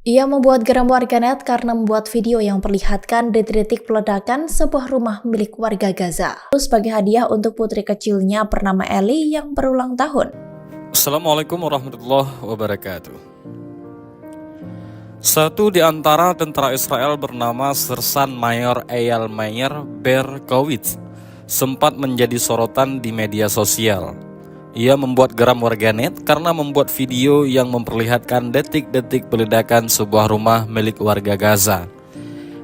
Ia membuat geram warganet karena membuat video yang memperlihatkan detik-detik peledakan sebuah rumah milik warga Gaza. Terus sebagai hadiah untuk putri kecilnya bernama Ellie yang berulang tahun. Assalamualaikum warahmatullahi wabarakatuh. Satu di antara tentara Israel bernama Sersan Mayor Eyal Meir Berkowitz sempat menjadi sorotan di media sosial. Ia membuat geram warganet karena membuat video yang memperlihatkan detik-detik peledakan sebuah rumah milik warga Gaza.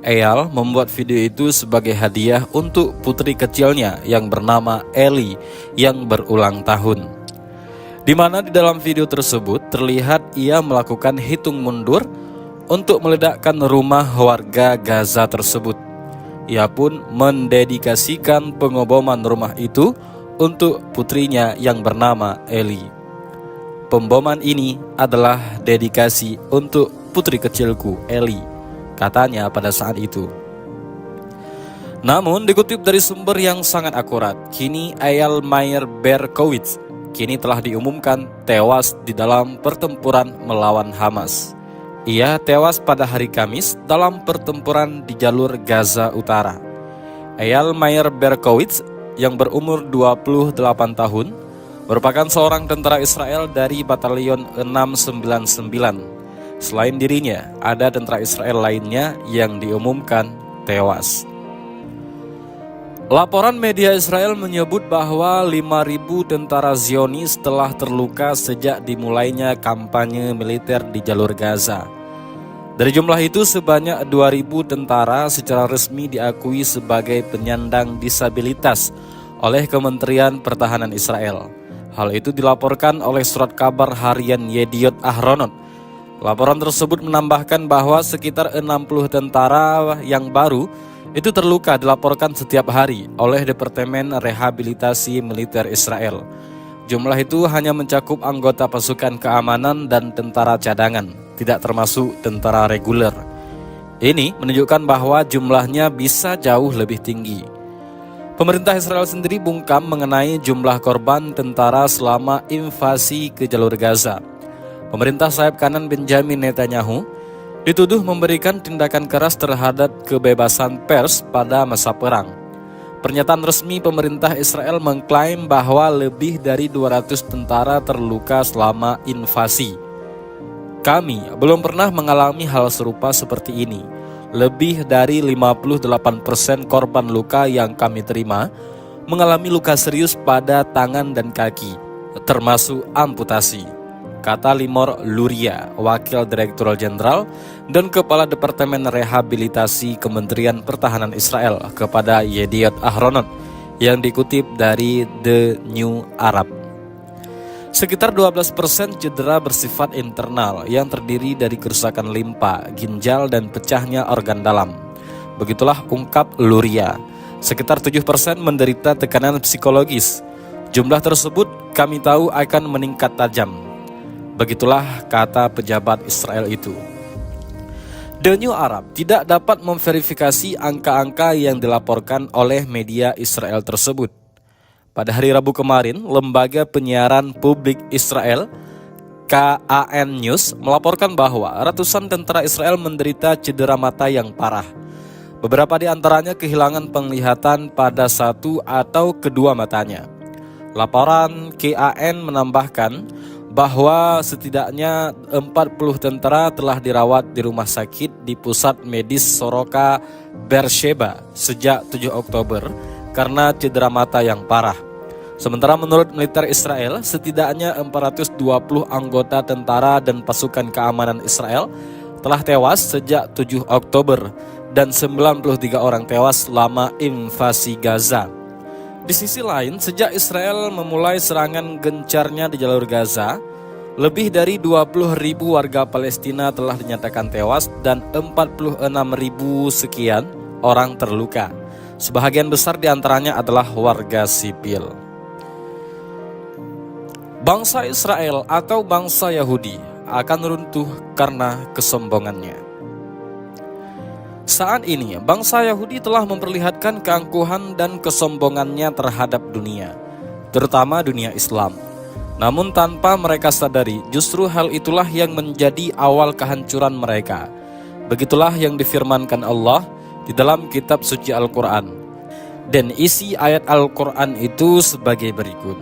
Eyal membuat video itu sebagai hadiah untuk putri kecilnya yang bernama Ellie yang berulang tahun. Di mana di dalam video tersebut terlihat ia melakukan hitung mundur untuk meledakkan rumah warga Gaza tersebut. Ia pun mendedikasikan pengoboman rumah itu untuk putrinya yang bernama Ellie. Pemboman ini adalah dedikasi untuk putri kecilku Ellie, katanya pada saat itu. Namun dikutip dari sumber yang sangat akurat, kini Eyal Meir Berkowitz kini telah diumumkan tewas di dalam pertempuran melawan Hamas. Ia tewas pada hari Kamis dalam pertempuran di jalur Gaza Utara. Eyal Meir Berkowitz yang berumur 28 tahun merupakan seorang tentara Israel dari Batalion 699. Selain dirinya, ada tentara Israel lainnya yang diumumkan tewas. Laporan media Israel menyebut bahwa 5.000 tentara Zionis telah terluka sejak dimulainya kampanye militer di jalur Gaza. Dari jumlah itu, sebanyak 2.000 tentara secara resmi diakui sebagai penyandang disabilitas oleh Kementerian Pertahanan Israel. Hal itu dilaporkan oleh surat kabar harian Yediot Ahronot. Laporan tersebut menambahkan bahwa sekitar 60 tentara yang baru itu terluka dilaporkan setiap hari oleh Departemen Rehabilitasi Militer Israel. Jumlah itu hanya mencakup anggota pasukan keamanan dan tentara cadangan, tidak termasuk tentara reguler. Ini menunjukkan bahwa jumlahnya bisa jauh lebih tinggi. Pemerintah Israel sendiri bungkam mengenai jumlah korban tentara selama invasi ke jalur Gaza. Pemerintah sayap kanan Benjamin Netanyahu dituduh memberikan tindakan keras terhadap kebebasan pers pada masa perang. Pernyataan resmi pemerintah Israel mengklaim bahwa lebih dari 200 tentara terluka selama invasi. Kami belum pernah mengalami hal serupa seperti ini. Lebih dari 58% korban luka yang kami terima mengalami luka serius pada tangan dan kaki, termasuk amputasi, kata Limor Luria, Wakil Direktur Jenderal dan Kepala Departemen Rehabilitasi Kementerian Pertahanan Israel kepada Yediot Ahronot yang dikutip dari The New Arab. Sekitar 12% cedera bersifat internal yang terdiri dari kerusakan limpa, ginjal, dan pecahnya organ dalam. Begitulah ungkap Luria. Sekitar 7% menderita tekanan psikologis. Jumlah tersebut kami tahu akan meningkat tajam. Begitulah kata pejabat Israel itu. The New Arab tidak dapat memverifikasi angka-angka yang dilaporkan oleh media Israel tersebut. Pada hari Rabu kemarin, lembaga penyiaran publik Israel, KAN News, melaporkan bahwa ratusan tentara Israel menderita cedera mata yang parah. Beberapa di antaranya kehilangan penglihatan pada satu atau kedua matanya. Laporan KAN menambahkan bahwa setidaknya 40 tentara telah dirawat di rumah sakit di pusat medis Soroka Beersheba sejak 7 Oktober karena cedera mata yang parah. Sementara menurut militer Israel, setidaknya 420 anggota tentara dan pasukan keamanan Israel telah tewas sejak 7 Oktober dan 93 orang tewas selama invasi Gaza. Di sisi lain, sejak Israel memulai serangan gencarnya di jalur Gaza, lebih dari 20.000 warga Palestina telah dinyatakan tewas dan 46.000 sekian orang terluka. Sebahagian besar di antaranya adalah warga sipil. Bangsa Israel atau bangsa Yahudi akan runtuh karena kesombongannya. Saat ini, bangsa Yahudi telah memperlihatkan keangkuhan dan kesombongannya terhadap dunia, terutama dunia Islam. Namun tanpa mereka sadari, justru hal itulah yang menjadi awal kehancuran mereka. Begitulah yang difirmankan Allah di dalam kitab suci Al-Quran. Dan isi ayat Al-Quran itu sebagai berikut.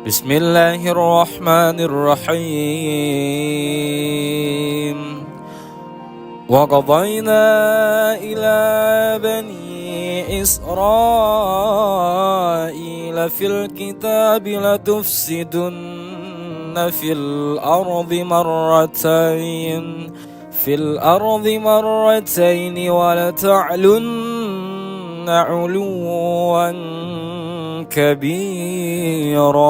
Bismillahirrahmanirrahim. Wa qadayna ila bani Israila fil kitabi latufsidunna fil ardi marratain wa lata'lunna 'uluwan kabira.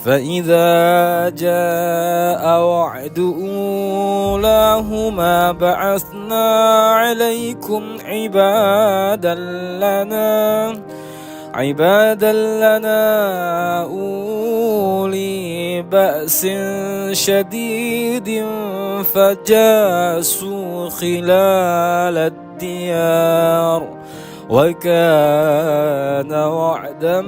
فإذا جاء وعد أولاهما بعثنا عليكم عبادا لنا أولي بأس شديد فجاسوا خلال الديار وكان وعدا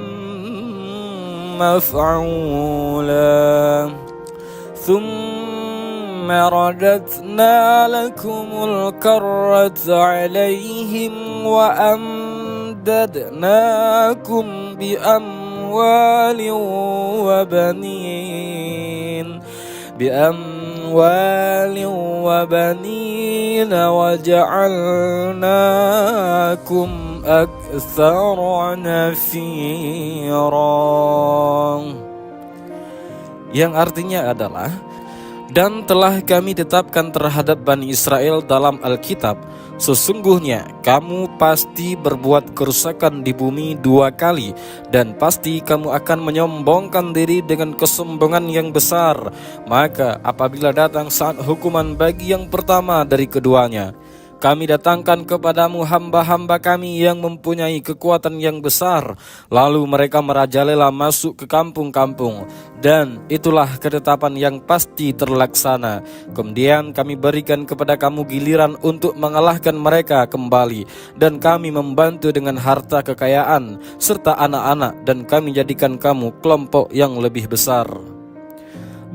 مفعولا ثم رددنا لكم الكرة عليهم وأمددناكم بأموال وبنين وجعلناكم أكثر نفيرا. Yang artinya adalah, dan telah kami tetapkan terhadap Bani Israel dalam Alkitab, sesungguhnya kamu pasti berbuat kerusakan di bumi 2 kali, dan pasti kamu akan menyombongkan diri dengan kesombongan yang besar. Maka apabila datang saat hukuman bagi yang pertama dari keduanya, kami datangkan kepadamu hamba-hamba kami yang mempunyai kekuatan yang besar, lalu mereka merajalela masuk ke kampung-kampung, dan itulah ketetapan yang pasti terlaksana. Kemudian kami berikan kepada kamu giliran untuk mengalahkan mereka kembali, dan kami membantu dengan harta kekayaan serta anak-anak, dan kami jadikan kamu kelompok yang lebih besar.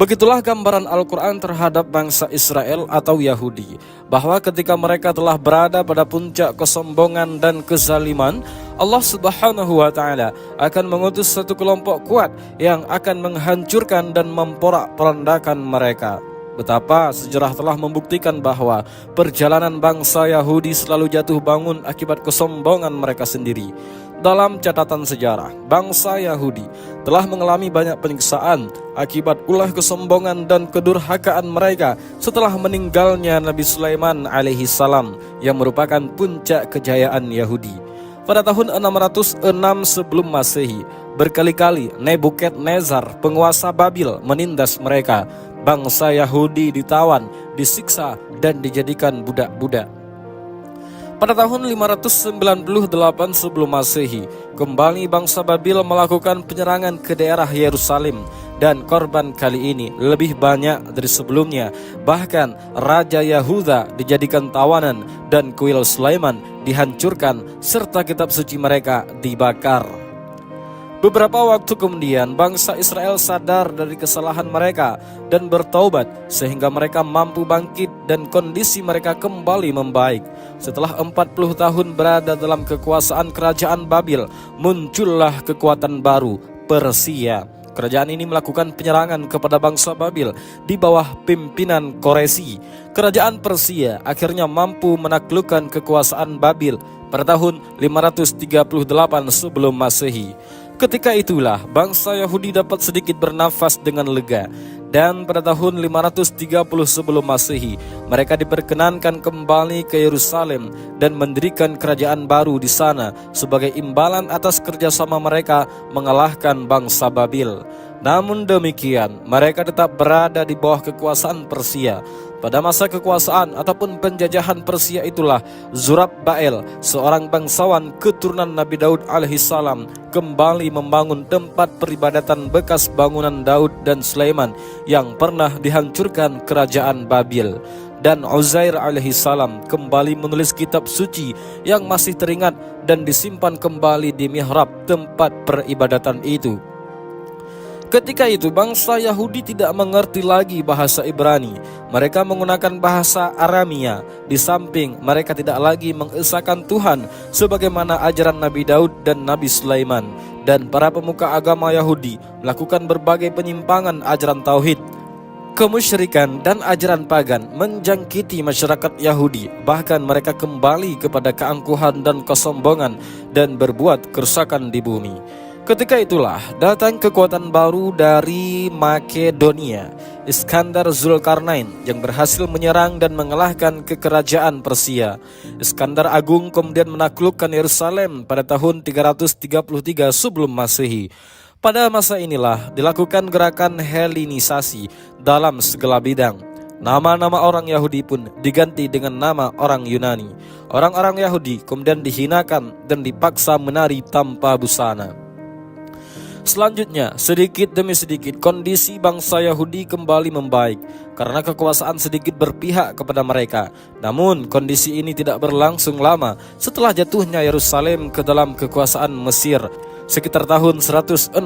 Begitulah gambaran Al-Quran terhadap bangsa Israel atau Yahudi, bahwa ketika mereka telah berada pada puncak kesombongan dan kezaliman, Allah Subhanahu wa Ta'ala akan mengutus satu kelompok kuat yang akan menghancurkan dan memporak-porandakan mereka. Betapa sejarah telah membuktikan bahwa perjalanan bangsa Yahudi selalu jatuh bangun akibat kesombongan mereka sendiri. Dalam catatan sejarah, bangsa Yahudi telah mengalami banyak penyiksaan akibat ulah kesombongan dan kedurhakaan mereka setelah meninggalnya Nabi Sulaiman alaihi salam yang merupakan puncak kejayaan Yahudi. Pada tahun 606 sebelum Masehi, berkali-kali Nebukadnezar, penguasa Babil, menindas mereka. Bangsa Yahudi ditawan, disiksa, dan dijadikan budak-budak. Pada tahun 598 sebelum Masehi, kembali bangsa Babil melakukan penyerangan ke daerah Yerusalem, dan korban kali ini lebih banyak dari sebelumnya. Bahkan Raja Yahuda dijadikan tawanan, dan kuil Sulaiman dihancurkan, serta kitab suci mereka dibakar. Beberapa waktu kemudian, bangsa Israel sadar dari kesalahan mereka dan bertaubat, sehingga mereka mampu bangkit dan kondisi mereka kembali membaik. Setelah 40 tahun berada dalam kekuasaan kerajaan Babil, muncullah kekuatan baru, Persia. Kerajaan ini melakukan penyerangan kepada bangsa Babil di bawah pimpinan Koresi. Kerajaan Persia akhirnya mampu menaklukkan kekuasaan Babil pada tahun 538 sebelum Masehi. Ketika itulah bangsa Yahudi dapat sedikit bernafas dengan lega, dan pada tahun 530 sebelum Masehi mereka diperkenankan kembali ke Yerusalem dan mendirikan kerajaan baru di sana sebagai imbalan atas kerjasama mereka mengalahkan bangsa Babil. Namun demikian, mereka tetap berada di bawah kekuasaan Persia. Pada masa kekuasaan ataupun penjajahan Persia itulah Zurabbael, seorang bangsawan keturunan Nabi Daud alaihissalam, kembali membangun tempat peribadatan bekas bangunan Daud dan Sulaiman yang pernah dihancurkan kerajaan Babil. Dan Uzair alaihissalam kembali menulis kitab suci yang masih teringat dan disimpan kembali di mihrab tempat peribadatan itu. Ketika itu bangsa Yahudi tidak mengerti lagi bahasa Ibrani. Mereka menggunakan bahasa Aramia. Di samping mereka tidak lagi mengesahkan Tuhan sebagaimana ajaran Nabi Daud dan Nabi Sulaiman. Dan para pemuka agama Yahudi melakukan berbagai penyimpangan ajaran tauhid. Kemusyrikan dan ajaran pagan menjangkiti masyarakat Yahudi. Bahkan mereka kembali kepada keangkuhan dan kesombongan dan berbuat kerusakan di bumi. Ketika itulah datang kekuatan baru dari Makedonia, Iskandar Zulkarnain, yang berhasil menyerang dan mengalahkan kekerajaan Persia. Iskandar Agung kemudian menaklukkan Yerusalem pada tahun 333 sebelum Masehi. Pada masa inilah dilakukan gerakan Helenisasi dalam segala bidang. Nama-nama orang Yahudi pun diganti dengan nama orang Yunani. Orang-orang Yahudi kemudian dihinakan dan dipaksa menari tanpa busana. Selanjutnya, sedikit demi sedikit kondisi bangsa Yahudi kembali membaik karena kekuasaan sedikit berpihak kepada mereka. Namun kondisi ini tidak berlangsung lama setelah jatuhnya Yerusalem ke dalam kekuasaan Mesir sekitar tahun 166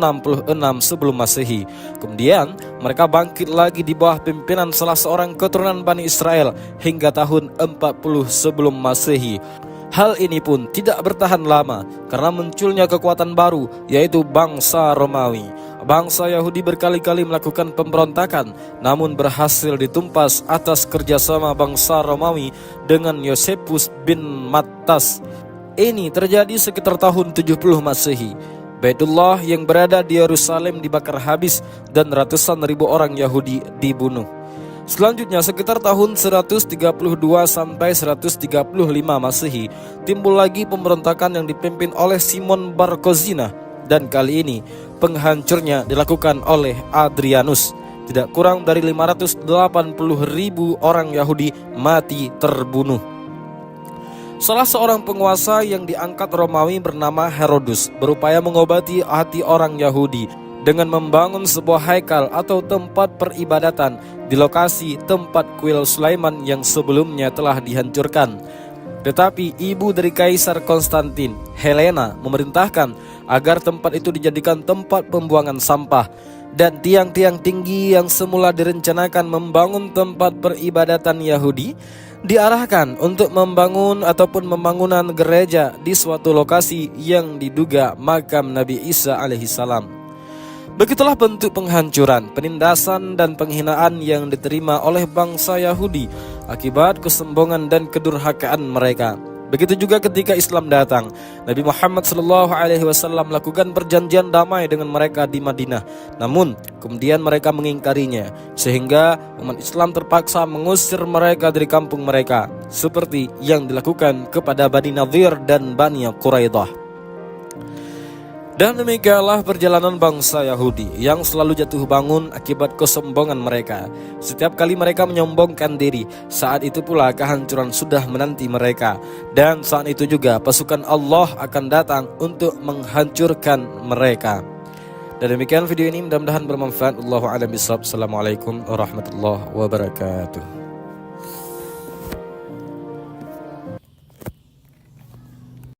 sebelum Masehi. Kemudian mereka bangkit lagi di bawah pimpinan salah seorang keturunan Bani Israel hingga tahun 40 sebelum Masehi. Hal ini pun tidak bertahan lama karena munculnya kekuatan baru, yaitu bangsa Romawi. Bangsa Yahudi berkali-kali melakukan pemberontakan, namun berhasil ditumpas atas kerjasama bangsa Romawi dengan Yosepus bin Mattas. Ini terjadi sekitar tahun 70 Masehi. Baitullah yang berada di Yerusalem dibakar habis dan ratusan ribu orang Yahudi dibunuh. Selanjutnya sekitar tahun 132 sampai 135 Masehi timbul lagi pemberontakan yang dipimpin oleh Simon Bar Kokhzina, dan kali ini penghancurnya dilakukan oleh Adrianus. Tidak kurang dari 580.000 orang Yahudi mati terbunuh. Salah seorang penguasa yang diangkat Romawi bernama Herodus berupaya mengobati hati orang Yahudi dengan membangun sebuah haikal atau tempat peribadatan di lokasi tempat kuil Sulaiman yang sebelumnya telah dihancurkan. Tetapi ibu dari Kaisar Konstantin, Helena, memerintahkan agar tempat itu dijadikan tempat pembuangan sampah, dan tiang-tiang tinggi yang semula direncanakan membangun tempat peribadatan Yahudi diarahkan untuk membangun ataupun pembangunan gereja di suatu lokasi yang diduga makam Nabi Isa alaihissalam. Begitulah bentuk penghancuran, penindasan dan penghinaan yang diterima oleh bangsa Yahudi akibat kesombongan dan kedurhakaan mereka. Begitu juga ketika Islam datang, Nabi Muhammad SAW melakukan perjanjian damai dengan mereka di Madinah. Namun kemudian mereka mengingkarinya, sehingga umat Islam terpaksa mengusir mereka dari kampung mereka, seperti yang dilakukan kepada Bani Nadhir dan Bani Quraidah. Dan demikianlah perjalanan bangsa Yahudi yang selalu jatuh bangun akibat kesombongan mereka. Setiap kali mereka menyombongkan diri, saat itu pula kehancuran sudah menanti mereka. Dan saat itu juga pasukan Allah akan datang untuk menghancurkan mereka. Dan demikian video ini, mudah-mudahan bermanfaat. Allahu a'lam bishawab. Assalamualaikum warahmatullahi wabarakatuh.